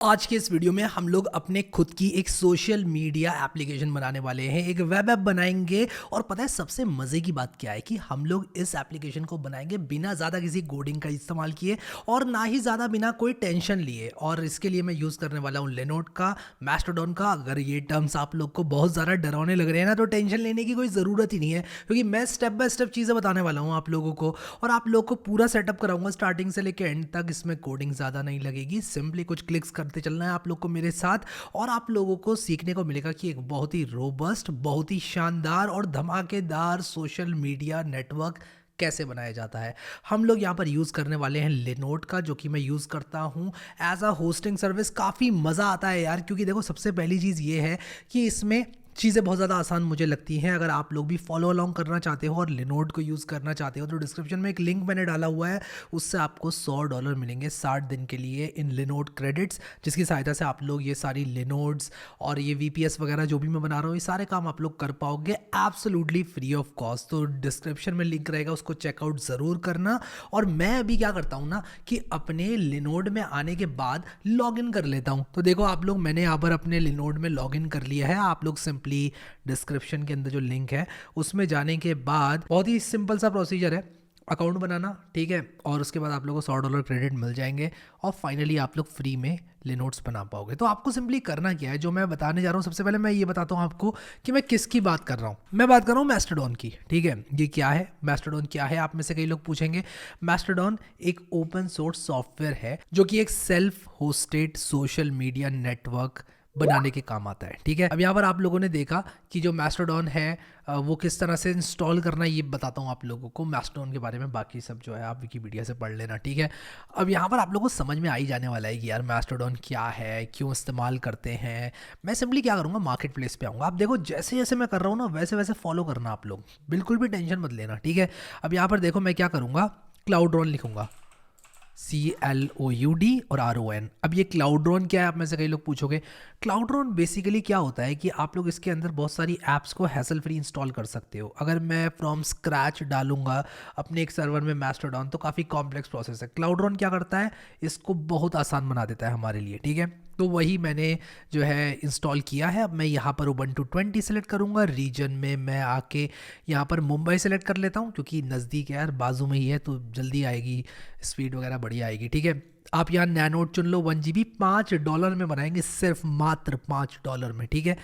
आज के इस वीडियो में हम लोग अपने खुद की एक सोशल मीडिया एप्लीकेशन बनाने वाले हैं, एक वेब ऐप बनाएंगे। और पता है सबसे मज़े की बात क्या है कि हम लोग इस एप्लीकेशन को बनाएंगे बिना ज़्यादा किसी कोडिंग का इस्तेमाल किए और ना ही ज़्यादा बिना कोई टेंशन लिए। और इसके लिए मैं यूज़ करने वाला हूँ लिनोड का, मैस्टोडॉन का। अगर ये टर्म्स आप लोग को बहुत ज़्यादा डरावने लग रहे हैं ना, तो टेंशन लेने की कोई ज़रूरत ही नहीं है, क्योंकि मैं स्टेप बाय स्टेप चीज़ें बताने वाला हूँ आप लोगों को। और आप लोग को पूरा सेटअप कराऊंगा स्टार्टिंग से लेकर एंड तक। इसमें कोडिंग ज़्यादा नहीं लगेगी, सिंपली कुछ क्लिक्स करते चलना है आप लोग को मेरे साथ। और आप लोगों को सीखने को मिलेगा कि एक बहुत ही रोबस्ट, बहुत ही शानदार और धमाकेदार सोशल मीडिया नेटवर्क कैसे बनाया जाता है। हम लोग यहाँ पर यूज़ करने वाले हैं लिनोड का, जो कि मैं यूज़ करता हूँ एज अ होस्टिंग सर्विस। काफ़ी मज़ा आता है यार, क्योंकि देखो सबसे पहली चीज़ ये है कि इसमें चीज़ें बहुत ज़्यादा आसान मुझे लगती हैं। अगर आप लोग भी फॉलो अलोंग करना चाहते हो और लिनोड को यूज़ करना चाहते हो, तो डिस्क्रिप्शन में एक लिंक मैंने डाला हुआ है, उससे आपको $100 मिलेंगे 60 दिन के लिए इन लिनोड क्रेडिट्स, जिसकी सहायता से आप लोग ये सारी लिनोड्स और ये VPS वगैरह जो भी मैं बना रहा हूँ, ये सारे काम आप लोग कर पाओगे एब्सोल्युटली फ्री ऑफ कॉस्ट। तो डिस्क्रिप्शन में लिंक रहेगा, उसको चेकआउट ज़रूर करना। और मैं अभी क्या करता हूँ ना कि अपने लिनोड में आने के बाद लॉग इन कर लेता हूँ। तो देखो आप लोग, मैंने यहाँ पर अपने लिनोड में लॉग इन कर लिया है। आप लोग सिंपली डिस्क्रिप्शन के अंदर जो लिंक है उसमें जाने के बाद बहुत ही सिंपल सा प्रोसीजर है, अकाउंट बनाना, ठीक है। और उसके बाद आप लोगों को $100 क्रेडिट मिल जाएंगे और फाइनली आप लोग फ्री में लिनोड्स बना पाओगे। तो आपको सिंपली करना क्या है, जो मैं बताने जा रहा हूँ, सबसे पहले मैं ये बताता हूँ आपको कि मैं किसकी बात कर रहा हूँ। मैं बात कर रहा हूँ मैस्टोडॉन की, ठीक है। ये क्या है मैस्टोडॉन, क्या है आप में से कई लोग पूछेंगे। मैस्टोडॉन एक ओपन सोर्स सॉफ्टवेयर है, जो कि एक self hosted social media network बनाने के काम आता है, ठीक है। अब यहाँ पर आप लोगों ने देखा कि जो मैस्टोडॉन है वो किस तरह से इंस्टॉल करना है, ये बताता हूँ आप लोगों को मैस्टोडॉन के बारे में। बाकी सब जो है आप विकिपीडिया से पढ़ लेना, ठीक है। अब यहाँ पर आप लोगों को समझ में आ ही जाने वाला है कि यार मैस्टोडॉन क्या है, क्यों इस्तेमाल करते हैं। मैं सिंपली क्या करूँगा, मार्केट प्लेस पे आऊँगा। आप देखो जैसे जैसे मैं कर रहा हूँ ना, वैसे वैसे फॉलो करना आप लोग, बिल्कुल भी टेंशन मत लेना, ठीक है। अब यहाँ पर देखो मैं क्या करूँगा, क्लाउड्रॉन लिखूंगा, CLOUD और RON। अब ये क्लाउड्रॉन क्या है, आप में से कई लोग पूछोगे। क्लाउड्रॉन बेसिकली क्या होता है कि आप लोग इसके अंदर बहुत सारी ऐप्स को हैसल फ्री इंस्टॉल कर सकते हो। अगर मैं फ्रॉम स्क्रैच डालूंगा अपने एक सर्वर में मैस्टोडॉन, तो काफ़ी कॉम्प्लेक्स प्रोसेस है। क्लाउड्रॉन क्या करता है, इसको बहुत आसान बना देता है हमारे लिए, ठीक है। तो वही मैंने जो है इंस्टॉल किया है। अब मैं यहाँ पर Ubuntu 20 सेलेक्ट करूँगा। रीजन में मैं आके यहाँ पर मुंबई सेलेक्ट कर लेता हूँ, क्योंकि नज़दीक है यार, बाजू में ही है, तो जल्दी आएगी, स्पीड वगैरह बढ़िया आएगी, ठीक है। आप यहाँ नैनोड चुन लो, 1 GB $5 में बनाएंगे, सिर्फ मात्र $5 में, ठीक है।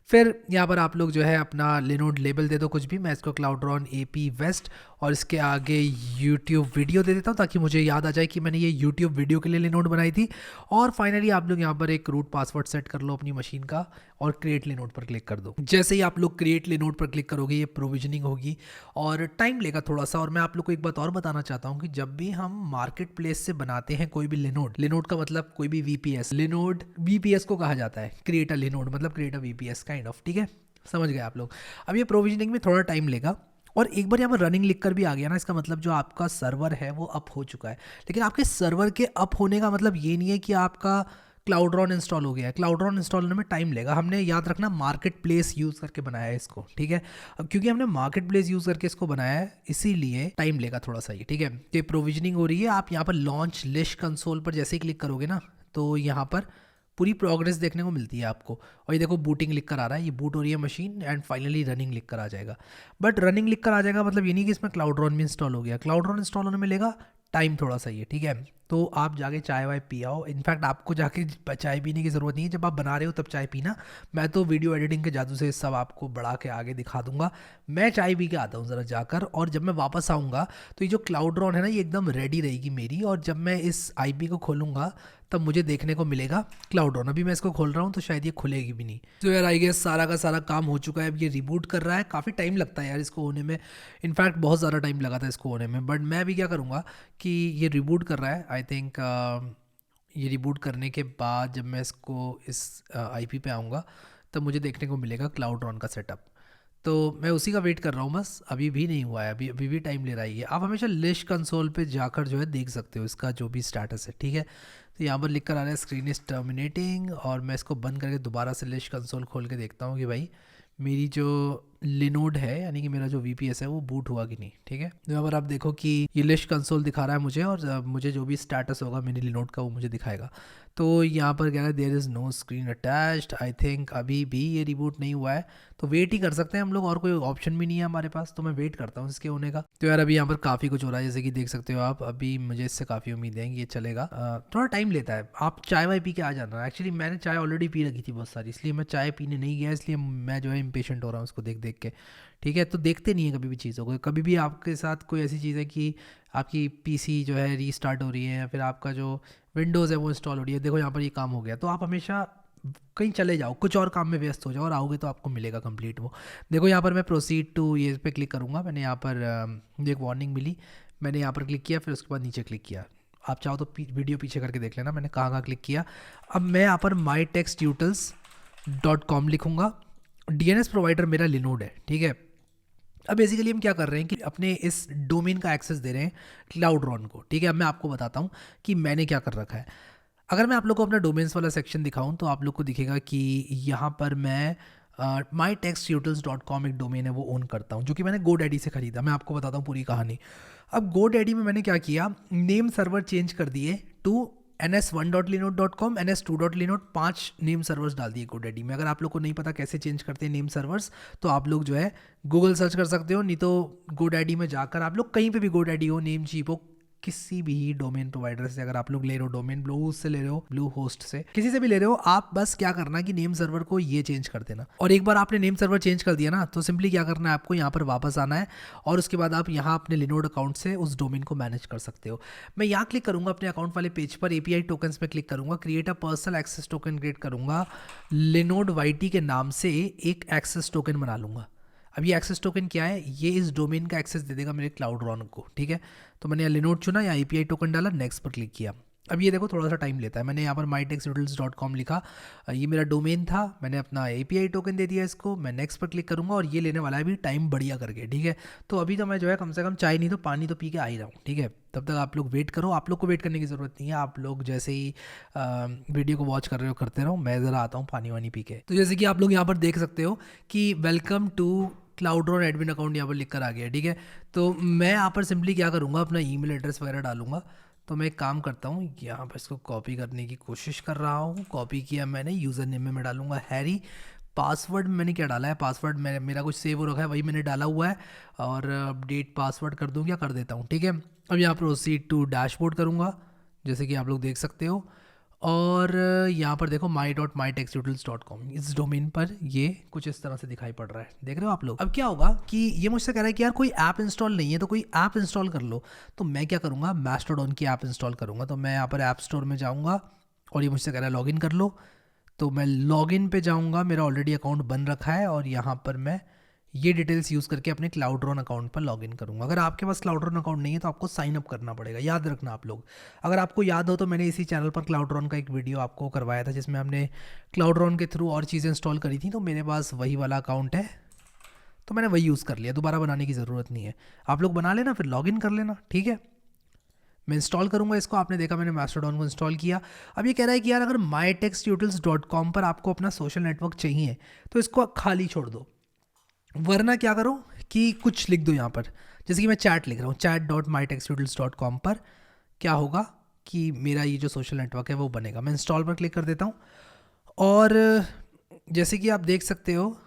फिर यहाँ पर आप लोग जो है अपना लिनोड लेबल दे दो कुछ भी। मैं इसको क्लाउड्रॉन AP वेस्ट और इसके आगे यूट्यूब वीडियो दे देता हूँ, ताकि मुझे याद आ जाए कि मैंने ये यूट्यूब वीडियो के लिए लिनोड बनाई थी। और फाइनली आप लोग यहाँ पर एक रूट पासवर्ड सेट कर लो अपनी मशीन का और क्रिएट लिनोड पर क्लिक कर दो। जैसे ही आप लोग क्रिएट लिनोड पर क्लिक करोगे, ये प्रोविजनिंग होगी और टाइम लेगा थोड़ा सा। और मैं आप लोग को एक बात और बताना चाहता हूँ कि जब भी हम मार्केट प्लेस से बनाते हैं कोई भी लिनोड, लिनोड का मतलब कोई भी VPS, लिनोड VPS को कहा जाता है, क्रिएट अ लिनोड मतलब create a VPS kind of, ठीक है। समझ गए आप लोग। अब ये प्रोविजनिंग में थोड़ा टाइम लेगा। और एक बार यहाँ पर रनिंग लिख कर भी आ गया ना, इसका मतलब जो आपका सर्वर है वो अप हो चुका है। लेकिन आपके सर्वर के अप होने का मतलब ये नहीं है कि आपका क्लाउड्रॉन इंस्टॉल हो गया है। क्लाउड्रॉन इंस्टॉल होने में टाइम लेगा। हमने याद रखना मार्केट प्लेस यूज़ करके बनाया है इसको, ठीक है। अब क्योंकि हमने मार्केट प्लेस यूज़ करके इसको बनाया है, इसीलिए टाइम लेगा थोड़ा सा ये, ठीक है। तो प्रोविजनिंग हो रही है। आप यहाँ पर लॉन्च लिस्ट कंसोल पर जैसे ही क्लिक करोगे ना, तो यहाँ पर पूरी प्रोग्रेस देखने को मिलती है आपको। और ये देखो बूटिंग लिख कर आ रहा है, ये बूट हो रही है मशीन एंड फाइनली रनिंग लिख कर आ जाएगा। बट रनिंग लिख कर आ जाएगा मतलब ये नहीं कि इसमें क्लाउड्रॉन भी इंस्टॉल हो गया। क्लाउड्रॉन इंस्टॉल होने में लेगा टाइम थोड़ा सा ही है, ठीक है। तो आप जाके चाय वाय पी आओ। इनफैक्ट आपको जाके चाय पीने की ज़रूरत नहीं है, जब आप बना रहे हो तब चाय पीना। मैं तो वीडियो एडिटिंग के जादू से सब आपको बढ़ा के आगे दिखा दूंगा। मैं चाय पी के आता हूँ ज़रा जाकर, और जब मैं वापस आऊँगा तो ये जो क्लाउड्रॉन है ना, ये एकदम रेडी रहेगी मेरी। और जब मैं इस IP को खोलूँगा तब मुझे देखने को मिलेगा क्लाउड्रॉन। अभी मैं इसको खोल रहा हूँ तो शायद ये खुलेगी भी नहीं। तो यार आई गेस सारा का सारा काम हो चुका है। अब ये रिबूट कर रहा है, काफ़ी टाइम लगता है यार इसको होने में। इनफैक्ट बहुत ज़्यादा टाइम लगा था इसको होने में। बट मैं अभी क्या करूँगा कि ये रिबूट कर रहा है, आई थिंक ये रिबूट करने के बाद जब मैं इसको इस IP पे आऊँगा, तब मुझे देखने को मिलेगा क्लाउड्रॉन का सेटअप। तो मैं उसी का वेट कर रहा हूँ बस। अभी भी नहीं हुआ है, अभी अभी भी टाइम ले रहा है ये। आप हमेशा लिस्ट कंसोल पे जाकर जो है देख सकते हो इसका जो भी स्टेटस है, ठीक है। तो यहाँ पर लिख कर आ रहा है स्क्रीन इज टर्मिनेटिंग, और मैं इसको बंद करके दोबारा से लिस्ट कंसोल खोल के देखता हूँ कि भाई मेरी जो लिनोड है, यानी कि मेरा जो VPS है वो बूट हुआ कि नहीं। ठीक है, तो यहाँ पर आप देखो कि ये लिस्ट कंसोल दिखा रहा है मुझे, और मुझे जो भी स्टेटस होगा मेरी लिनोड का वो मुझे दिखाएगा। तो यहाँ पर कह रहा है there is no screen attached. I think अभी भी ये रिबूट नहीं हुआ है, तो वेट ही कर सकते हैं हम लोग, और कोई ऑप्शन भी नहीं है हमारे पास, तो मैं वेट करता हूँ इसके होने का। तो यार अभी यहाँ पर काफ़ी कुछ हो रहा है, जैसे कि देख सकते हो आप। अभी मुझे इससे काफ़ी उम्मीद है कि ये चलेगा। थोड़ा टाइम लेता है, आप चाय वाय पी के आ जाना। एक्चुअली मैंने चाय ऑलरेडी पी रखी थी बहुत सारी, इसलिए मैं चाय पीने नहीं गया, इसलिए मैं जो है इम्पेशेंट हो रहा हूँ उसको देख देख के। ठीक है, तो देखते नहीं है कभी भी चीज़ों को। कभी भी आपके साथ कोई ऐसी चीज़ है कि आपकी PC जो है रीस्टार्ट हो रही है, या फिर आपका जो विंडोज़ है वो इंस्टॉल हो रही है, देखो यहाँ पर ये काम हो गया, तो आप हमेशा कहीं चले जाओ, कुछ और काम में व्यस्त हो जाओ, और आओगे तो आपको मिलेगा कंप्लीट वो। देखो यहाँ पर मैं प्रोसीड टू ये पे क्लिक करूँगा। मैंने यहाँ पर मुझे एक वार्निंग मिली, मैंने यहाँ पर क्लिक किया, फिर उसके बाद नीचे क्लिक किया। आप चाहो तो वीडियो पीछे करके देख लेना मैंने कहाँ कहाँ क्लिक किया। अब मैं यहाँ पर mytextutils.com लिखूँगा। DNS प्रोवाइडर मेरा लिनोड है। ठीक है, अब बेसिकली हम क्या कर रहे हैं कि अपने इस डोमेन का एक्सेस दे रहे हैं क्लाउडरॉन को। ठीक है, अब मैं आपको बताता हूँ कि मैंने क्या कर रखा है। अगर मैं आप लोग को अपना डोमेन्स वाला सेक्शन दिखाऊं तो आप लोग को दिखेगा कि यहाँ पर मैं mytextutils.com एक डोमेन है वो ओन करता हूँ, जो कि मैंने GoDaddy से खरीदा। मैं आपको बताता हूँ पूरी कहानी। अब GoDaddy में मैंने क्या किया, नेम सर्वर चेंज कर दिए to ns1.linode.com, ns2.linode, 5 name servers डाल दिए GoDaddy में। अगर आप लोग को नहीं पता कैसे चेंज करते हैं नेम सर्वर्स, तो आप लोग जो है गूगल सर्च कर सकते हो, नहीं तो GoDaddy में जाकर आप लोग कहीं पे भी GoDaddy हो, नेमचीप हो, किसी भी डोमेन प्रोवाइडर से अगर आप लोग ले रहे हो, डोमेन ब्लू से ले रहे हो, ब्लू होस्ट से, किसी से भी ले रहे हो, आप बस क्या करना कि नेम सर्वर को ये चेंज कर देना। और एक बार आपने नेम सर्वर चेंज कर दिया ना, तो सिंपली क्या करना है, आपको यहाँ पर वापस आना है, और उसके बाद आप यहाँ अपने लिनोड अकाउंट से उस डोमेन को मैनेज कर सकते हो। मैं यहाँ क्लिक करूँगा अपने अकाउंट वाले पेज पर, API टोकन्स पे क्लिक करूँगा, create a personal access token create करूँगा, लिनोड YT के नाम से एक एक्सेस टोकन बना लूँगा। अब ये एक्सेस टोकन क्या है, ये इस डोमेन का एक्सेस दे देगा मेरे क्लाउडरॉन को। ठीक है, तो मैंने यहाँ लिनोड चुना, या API टोकन डाला, नेक्स्ट पर क्लिक किया। अब ये देखो थोड़ा सा टाइम लेता है। मैंने यहाँ पर mytextutils.com लिखा, ये मेरा डोमेन था, मैंने अपना API टोकन दे दिया इसको, मैं नेक्स्ट पर क्लिक करूँगा, और ये लेने वाला है भी टाइम बढ़िया करके। ठीक है, तो अभी तो मैं जो है कम से कम चाय नहीं तो पानी तो पी के आ ही रहा हूँ। ठीक है, तब तक आप लोग वेट करो, आप लोग को वेट करने की ज़रूरत नहीं है, आप लोग जैसे ही वीडियो को वॉच कर रहे हो करते रहो, मैं ज़रा आता हूँ पानी वानी पी के। तो जैसे कि आप लोग यहाँ पर देख सकते हो कि वेलकम टू क्लाउडरॉन एडमिन अकाउंट यहाँ पर लिख कर आ गया। ठीक है, तो मैं यहाँ पर सिंपली क्या करूँगा, अपना ईमेल एड्रेस वगैरह डालूंगा। तो मैं एक काम करता हूँ, यहाँ पर इसको कॉपी करने की कोशिश कर रहा हूँ। कॉपी किया मैंने, यूज़र नेम में मैं डालूंगा हैरी, पासवर्ड मैंने क्या डाला है, पासवर्ड मेरा कुछ सेव हो रखा है, वही मैंने डाला हुआ है, और अपडेट पासवर्ड कर दूँ, क्या कर देता हूँ। ठीक है, अब यहाँ प्रोसीड टू डैशबोर्ड करूँगा, जैसे कि आप लोग देख सकते हो, और यहाँ पर देखो my.mytextutils.com, इस डोमेन पर ये कुछ इस तरह से दिखाई पड़ रहा है, देख रहे हो आप लोग। अब क्या होगा कि ये मुझसे कह रहा है कि यार कोई ऐप इंस्टॉल नहीं है, तो कोई ऐप इंस्टॉल कर लो। तो मैं क्या करूँगा, मास्टरडॉन की ऐप इंस्टॉल करूँगा। तो मैं यहाँ पर ऐप स्टोर में जाऊँगा, और ये मुझसे कह रहा है लॉगिन कर लो, तो मैं लॉगिन पे जाऊँगा, मेरा ऑलरेडी अकाउंट बन रखा है, और यहाँ पर मैं ये डिटेल्स यूज़ करके अपने क्लाउडरॉन अकाउंट पर लॉगिन करूँगा। अगर आपके पास क्लाउडरॉन अकाउंट नहीं है तो आपको साइन अप करना पड़ेगा, याद रखना आप लोग। अगर आपको याद हो तो मैंने इसी चैनल पर क्लाउडरॉन का एक वीडियो आपको करवाया था, जिसमें हमने क्लाउडरॉन के थ्रू और चीज़ें इंस्टॉल करी थी, तो मेरे पास वही वाला अकाउंट है, तो मैंने वही यूज़ कर लिया, दोबारा बनाने की ज़रूरत नहीं है। आप लोग बना लेना, फिर लॉगिन कर लेना। ठीक है, मैं इंस्टॉल करूँगा इसको। आपने देखा मैंने मास्टरडॉन को इंस्टॉल किया। अब ये कह रहा है कि यार अगर mytextutils.com पर आपको अपना सोशल नेटवर्क चाहिए तो इसको खाली छोड़ दो, वरना क्या करो कि कुछ लिख दो यहाँ पर, जैसे कि मैं चैट लिख रहा हूँ, chat.mytextutils.com पर क्या होगा कि मेरा ये जो सोशल नेटवर्क है वो बनेगा। मैं इंस्टॉल पर क्लिक कर देता हूँ, और जैसे कि आप देख सकते हो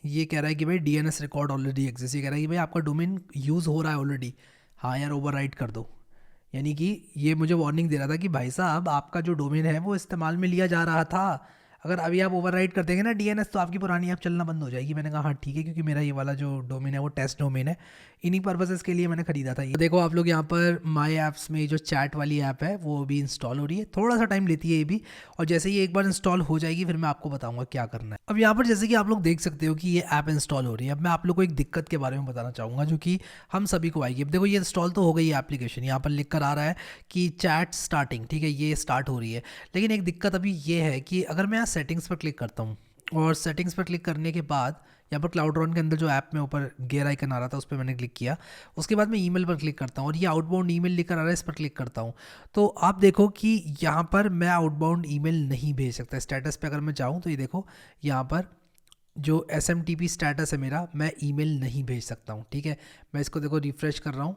ये कह रहा है कि भाई DNS रिकॉर्ड ऑलरेडी एग्जिस्ट। ये कह रहा है कि भाई आपका डोमेन यूज़ हो रहा है ऑलरेडी। हाँ यार, ओवरराइट कर दो, यानी कि ये मुझे वार्निंग दे रहा था कि भाई साहब आपका जो डोमेन है वो इस्तेमाल में लिया जा रहा था, अगर अभी आप ओवरराइट कर देंगे ना DNS, तो आपकी पुरानी ऐप चलना बंद हो जाएगी। मैंने कहा हाँ ठीक है, क्योंकि मेरा ये वाला जो डोमेन है वो टेस्ट डोमेन है, इन्हीं पर्पसेस के लिए मैंने खरीदा था ये। देखो आप लोग यहाँ पर माई ऐप्स में जो चैट वाली ऐप है वो भी इंस्टॉल हो रही है, थोड़ा सा टाइम लेती है ये भी, और जैसे ही एक बार इंस्टॉल हो जाएगी फिर मैं आपको बताऊंगा क्या करना है। अब यहाँ पर जैसे कि आप लोग देख सकते हो कि ये ऐप इंस्टॉल हो रही है। अब मैं आप लोग को एक दिक्कत के बारे में बताना चाहूँगा जो कि हम सभी को आएगी। अब देखो ये इंस्टॉल तो हो गई है एप्लीकेशन, यहाँ पर लिख कर आ रहा है कि चैट स्टार्टिंग, ठीक है, ये स्टार्ट हो रही है। लेकिन एक दिक्कत अभी ये है कि अगर मैं यहाँ सेटिंग्स पर क्लिक करता हूँ, और सेटिंग्स पर क्लिक करने के बाद यहाँ पर क्लाउडरॉन के अंदर जो ऐप में ऊपर गेयर आइकन आ रहा था उस पर मैंने क्लिक किया, उसके बाद मैं ईमेल पर क्लिक करता हूँ, और ये आउटबाउंड ईमेल लेकर आ रहा है, इस पर क्लिक करता हूँ, तो आप देखो कि यहाँ पर मैं आउटबाउंड ईमेल नहीं भेज सकता। स्टेटस पे अगर मैं जाऊँ तो ये देखो यहाँ पर जो SMTP स्टेटस है मेरा, मैं ईमेल नहीं भेज सकता हूँ, ठीक है। मैं इसको देखो रिफ़्रेश कर रहा हूँ,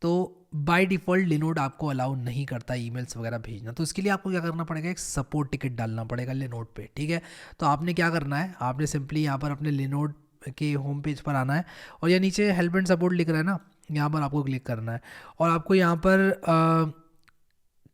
तो बाय डिफ़ॉल्ट लिनोड आपको अलाउ नहीं करता ईमेल्स वगैरह भेजना। तो इसके लिए आपको क्या करना पड़ेगा, एक सपोर्ट टिकट डालना पड़ेगा लिनोड पे, ठीक है। तो आपने क्या करना है, आपने सिंपली यहाँ पर अपने लिनोड के होम पेज पर आना है, और ये नीचे हेल्प एंड सपोर्ट लिख रहा है ना, यहाँ पर आपको क्लिक करना है, और आपको यहाँ पर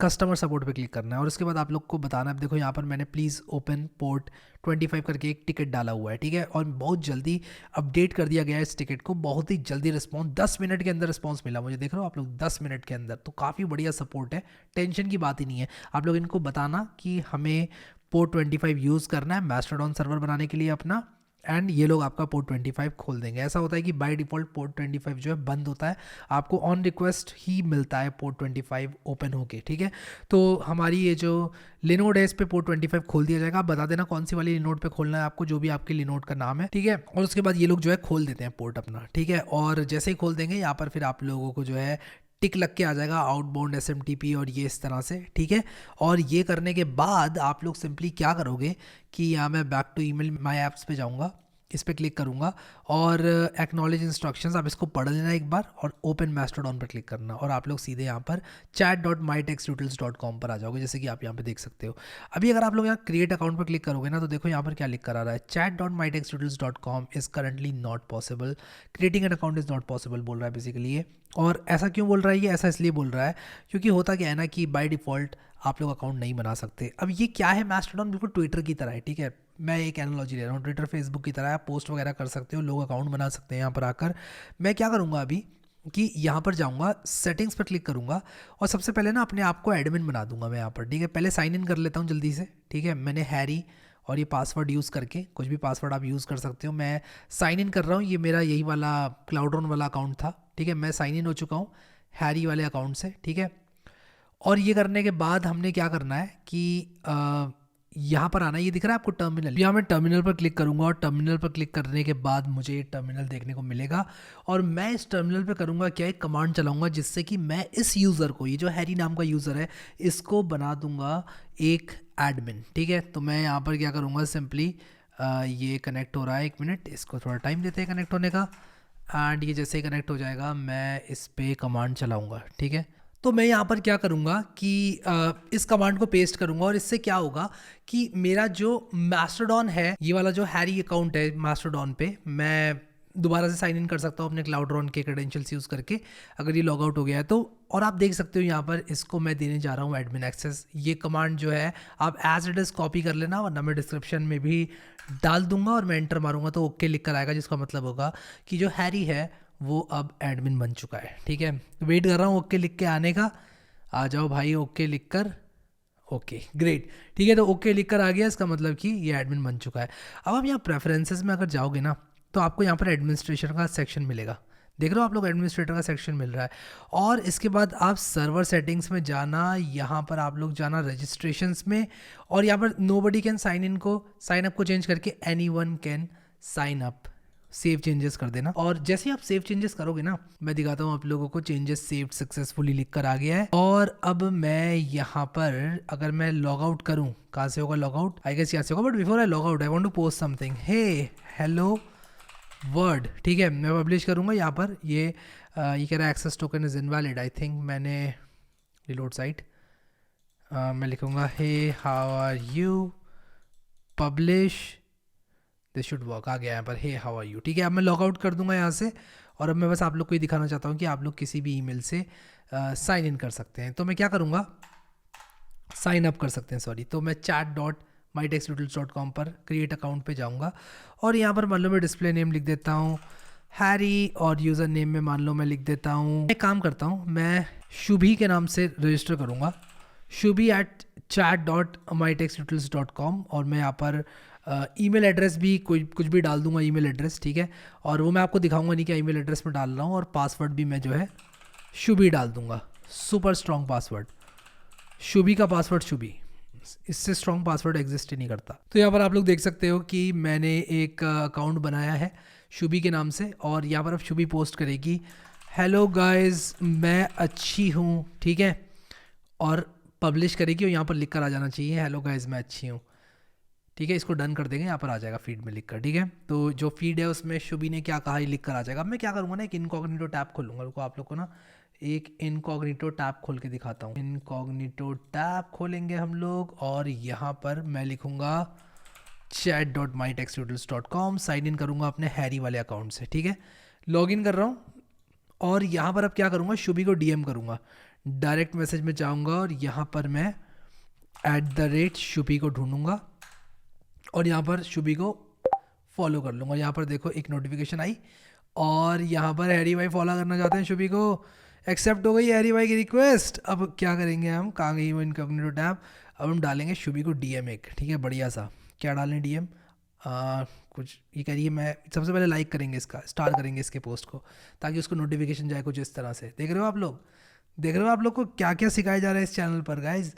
कस्टमर सपोर्ट पे क्लिक करना है, और उसके बाद आप लोग को बताना है। देखो यहाँ पर मैंने प्लीज़ ओपन पोर्ट 25 करके एक टिकट डाला हुआ है, ठीक है, और बहुत जल्दी अपडेट कर दिया गया है इस टिकट को, बहुत ही जल्दी रिस्पॉन्स, 10 मिनट के अंदर रिस्पॉन्स मिला मुझे, देख रहे हो आप लोग, 10 मिनट के अंदर। तो काफ़ी बढ़िया सपोर्ट है, टेंशन की बात ही नहीं है। आप लोग इनको बताना कि हमें पोर्ट 25 यूज़ करना है मैस्टरडॉन सर्वर बनाने के लिए अपना, एंड ये लोग आपका पोर्ट 25 खोल देंगे। ऐसा होता है कि बाय डिफ़ॉल्ट पोर्ट 25 जो है बंद होता है, आपको ऑन रिक्वेस्ट ही मिलता है पोर्ट 25 ओपन होके, ठीक है। तो हमारी ये जो लिनोड है इस पे पोर्ट 25 खोल दिया जाएगा। आप बता देना कौन सी वाली लिनोड पे खोलना है आपको, जो भी आपके लिनोड का नाम है, ठीक है। और उसके बाद ये लोग जो है खोल देते हैं पोर्ट अपना, ठीक है। और जैसे ही खोल देंगे यहाँ पर फिर आप लोगों को जो है टिक लग के आ जाएगा आउटबाउंड SMTP और ये इस तरह से, ठीक है। और ये करने के बाद आप लोग सिंपली क्या करोगे कि यहाँ मैं back to email my apps पे जाऊँगा, इस पर क्लिक करूँगा, और एक्नॉलेज इंस्ट्रक्शंस आप इसको पढ़ लेना एक बार, और ओपन मास्टरडॉन पर क्लिक करना, और आप लोग सीधे यहाँ पर chat.mytextutils.com पर आ जाओगे, जैसे कि आप यहाँ पे देख सकते हो। अभी अगर आप लोग यहाँ क्रिएट अकाउंट पर क्लिक करोगे ना, तो देखो यहाँ पर क्या लिख कर आ रहा है, chat.mytextutils.com is currently not possible, creating an account is not possible बोल रहा है बेसिकली ये। और ऐसा क्यों बोल रहा है ये, ऐसा इसलिए बोल रहा है क्योंकि होता क्या है ना कि बाय डिफ़ॉल्ट आप लोग अकाउंट नहीं बना सकते। अब ये क्या है, मास्टरडॉन बिल्कुल ट्विटर की तरह है, ठीक है। मैं एक एनालॉजी ले रहा हूँ, ट्विटर फेसबुक की तरह, आप पोस्ट वगैरह कर सकते हो, लोग अकाउंट बना सकते हैं यहाँ पर आकर। मैं क्या करूँगा अभी कि यहाँ पर जाऊँगा, सेटिंग्स पर क्लिक करूँगा, और सबसे पहले ना अपने आप को एडमिन बना दूंगा मैं यहाँ पर, ठीक है। पहले साइन इन कर लेता हूँ जल्दी से, ठीक है। मैंने हैरी और ये पासवर्ड यूज़ करके, कुछ भी पासवर्ड आप यूज़ कर सकते हो, मैं साइन इन कर रहा हूँ। ये मेरा यही वाला क्लाउडरन वाला अकाउंट था, ठीक है। मैं साइन इन हो चुका हूँ हैरी वाले अकाउंट से, ठीक है। और ये करने के बाद हमने क्या करना है कि यहाँ पर आना, ये दिख रहा है आपको टर्मिनल, यहाँ मैं टर्मिनल पर क्लिक करूँगा, और टर्मिनल पर क्लिक करने के बाद मुझे ये टर्मिनल देखने को मिलेगा, और मैं इस टर्मिनल पे करूँगा क्या, एक कमांड चलाऊँगा जिससे कि मैं इस यूज़र को, ये जो हैरी नाम का यूज़र है, इसको बना दूँगा एक एडमिन, ठीक है। तो मैं यहाँ पर क्या करूँगा, सिंपली ये कनेक्ट हो रहा है, 1 मिनट, इसको थोड़ा टाइम देते हैं कनेक्ट होने का, एंड ये जैसे ही कनेक्ट हो जाएगा मैं इस पर कमांड चलाऊँगा, ठीक है। तो मैं यहाँ पर क्या करूँगा कि इस कमांड को पेस्ट करूँगा, और इससे क्या होगा कि मेरा जो मास्टरडॉन है, ये वाला जो हैरी अकाउंट है मास्टरडॉन पे, मैं दोबारा से साइन इन कर सकता हूँ अपने क्लाउडरन के क्रेडेंशियल्स यूज़ करके, अगर ये लॉग आउट हो गया है तो। और आप देख सकते हो यहाँ पर इसको मैं देने जा रहा हूँ एडमिन एक्सेस। ये कमांड जो है आप एज इट इज़ कॉपी कर लेना, वरना मैं डिस्क्रिप्शन में भी डाल दूंगा, और मैं एंटर मारूंगा तो ओके लिख कर आएगा, जिसका मतलब होगा कि जो हैरी है वो अब एडमिन बन चुका है, ठीक है। वेट कर रहा हूँ ओके लिख के आने का, आ जाओ भाई ओके लिख कर, ओके ग्रेट, ठीक है। तो ओके लिख कर आ गया, इसका मतलब कि ये एडमिन बन चुका है। अब आप यहाँ प्रेफरेंसेस में अगर जाओगे ना, तो आपको यहाँ पर एडमिनिस्ट्रेशन का सेक्शन मिलेगा, देख रहे हो आप लोग, एडमिनिस्ट्रेटर का सेक्शन मिल रहा है। और इसके बाद आप सर्वर सेटिंग्स में जाना, यहाँ पर आप लोग जाना रजिस्ट्रेशंस में, और यहाँ पर नोबडी कैन साइन इन को, साइन अप को चेंज करके anyone can sign up, save changes कर देना। और जैसे ही आप सेव चेंजेस करोगे ना, मैं दिखाता हूँ आप लोगों को, चेंजेस सेव्ड सक्सेसफुली लिख कर आ गया है। और अब मैं यहाँ पर अगर मैं लॉग आउट करूँ, कहाँ से होगा लॉग आउट, आई गेस यहाँ से होगा, but before I log out I want to post something, hey hello word, ठीक है। मैं पब्लिश करूँगा यहाँ पर, ये कह रहा है access token is invalid, I think मैंने रिलोड साइट, मैं लिखूँगा hey how are you, publish, this should work, आ गया यहाँ पर हे हाउ आर यू, ठीक है। अब मैं लॉग आउट कर दूंगा यहाँ से, और अब मैं बस आप लोग को ये दिखाना चाहता हूँ कि आप लोग किसी भी ईमेल से साइन इन कर सकते हैं। तो मैं क्या करूँगा, साइन अप कर सकते हैं, सॉरी। तो मैं chat.mytextutils.com पर क्रिएट अकाउंट पे जाऊँगा, और यहाँ पर मान लो मैं डिस्प्ले नेम लिख देता हूँ हैरी, और यूज़र नेम में मान लो मैं लिख देता हूँ, एक काम करता हूँ, मैं शुभी के नाम से रजिस्टर करूँगा, शुभी@chat.mytextutils.com, और मैं यहाँ पर ईमेल एड्रेस भी कुछ भी डाल दूंगा, ईमेल एड्रेस, ठीक है। और वो मैं आपको दिखाऊंगा नहीं क्या ईमेल एड्रेस में डाल रहा हूँ, और पासवर्ड भी मैं जो है शुभी डाल दूंगा, सुपर स्ट्रॉन्ग पासवर्ड, शुभी का पासवर्ड शुभी, इससे स्ट्रॉन्ग पासवर्ड एग्जिस्ट ही नहीं करता। तो यहाँ पर आप लोग देख सकते हो कि मैंने एक अकाउंट बनाया है शुभी के नाम से, और यहाँ पर अब शुभी पोस्ट करेगी हेलो गाइस मैं अच्छी हूँ, ठीक है, और पब्लिश करेगी, और यहाँ पर लिख कर आ जाना चाहिए हेलो गाइस मैं अच्छी हूँ, ठीक है, इसको डन कर देंगे, यहाँ पर आ जाएगा फीड में लिख कर। ठीक है, तो जो फीड है उसमें शुभी ने क्या कहा ये लिख कर आ जाएगा। अब मैं क्या करूँगा ना, एक इनकॉग्निटो टैब खोलूँगा। रुको आप लोग को ना एक इनकॉग्निटो टैब खोल के दिखाता हूँ। इनकॉग्निटो टैब खोलेंगे हम लोग और यहाँ पर मैं लिखूँगा chat.mytechtutorials.com, साइन इन करूँगा अपने हैरी वाले अकाउंट से। ठीक है, लॉग इन कर रहा हूँ और यहाँ पर अब क्या करूँगा, शुभी को डीएम करूँगा। डायरेक्ट मैसेज में जाऊँगा और यहाँ पर मैं @शुभी को ढूंढूंगा और यहाँ पर शुभी को फॉलो कर लूँगा। यहाँ पर देखो एक नोटिफिकेशन आई और यहाँ पर हैरी भाई फॉलो करना चाहते हैं शुभी को, एक्सेप्ट हो गई हैरी भाई की रिक्वेस्ट। अब क्या करेंगे हम, कहाँ गई वो इनकॉग्निटो टैब, अब हम डालेंगे शुभी को डीएम एक। ठीक है, बढ़िया सा, क्या डालें डीएम, कुछ ये करिए, मैं सबसे पहले लाइक करेंगे इसका, स्टार करेंगे इसके पोस्ट को ताकि उसको नोटिफिकेशन जाए कुछ इस तरह से। देख रहे हो आप लोग, देख रहे हो आप लोग को क्या क्या सिखाया जा रहा है इस चैनल पर गाइज।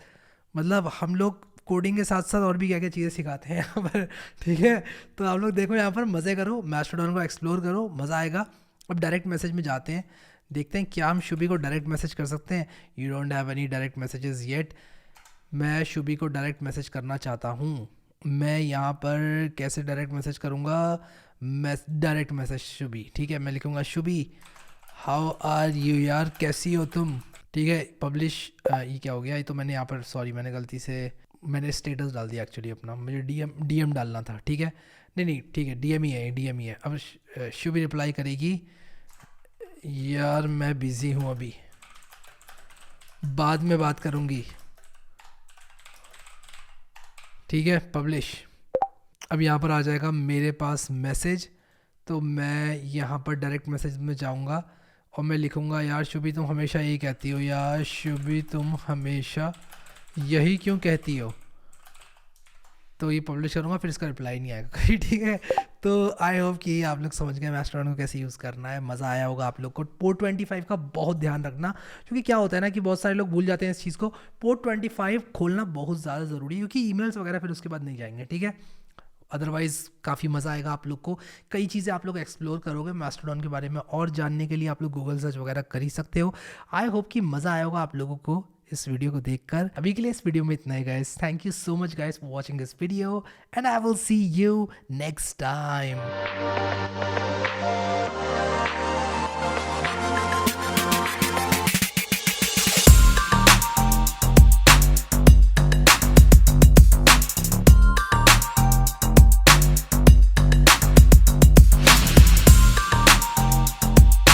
मतलब हम लोग कोडिंग के साथ साथ और भी क्या क्या चीज़ें सिखाते हैं यहाँ पर। ठीक है, तो आप लोग देखो यहाँ पर मज़े करो, मैस्टोडॉन को एक्सप्लोर करो, मज़ा आएगा। अब डायरेक्ट मैसेज में जाते हैं, देखते हैं क्या हम शुभी को डायरेक्ट मैसेज कर सकते हैं। You don't have any direct messages yet. मैं शुभी को डायरेक्ट मैसेज करना चाहता हूँ। मैं यहाँ पर कैसे डायरेक्ट मैसेज करूँगा, मैं डायरेक्ट मैसेज शुभी। ठीक है, मैं लिखूँगा शुभी हाउ आर यू, यार कैसी हो तुम। ठीक है, पब्लिश, ये क्या हो गया, ये तो मैंने यहाँ पर सॉरी मैंने गलती से मैंने स्टेटस डाल दिया एक्चुअली अपना, मुझे डीएम डालना था। ठीक है, नहीं ठीक है, डीएम ही है, डीएम ही है। अब शुभी रिप्लाई करेगी, यार मैं बिज़ी हूँ अभी, बाद में बात करूँगी। ठीक है, पब्लिश। अब यहाँ पर आ जाएगा मेरे पास मैसेज, तो मैं यहाँ पर डायरेक्ट मैसेज में जाऊँगा और मैं लिखूँगा, यार शुभी तुम हमेशा यही कहती हो, यार शुभी तुम हमेशा यही क्यों कहती हो। तो ये पब्लिश करूँगा, फिर इसका रिप्लाई नहीं आएगा कहीं। ठीक है, तो आई होप कि आप लोग समझ गए मैस्टोडॉन को कैसे यूज़ करना है, मज़ा आया होगा आप लोग को। पोर्ट 25 का बहुत ध्यान रखना, क्योंकि क्या होता है ना कि बहुत सारे लोग भूल जाते हैं इस चीज़ को। पोर्ट 25 खोलना बहुत ज़्यादा ज़रूरी है, क्योंकि ईमेल्स वगैरह फिर उसके बाद नहीं जाएंगे। ठीक है, अदरवाइज़ काफ़ी मज़ा आएगा आप लोग को, कई चीज़ें आप लोग एक्सप्लोर करोगे मैस्टोडॉन के बारे में, और जानने के लिए आप लोग गूगल सर्च वगैरह कर ही सकते हो। आई होप कि मज़ा आया होगा आप लोगों को इस वीडियो को देखकर। अभी के लिए इस वीडियो में इतना ही guys, thank you so much guys for watching this video and I will see you next time.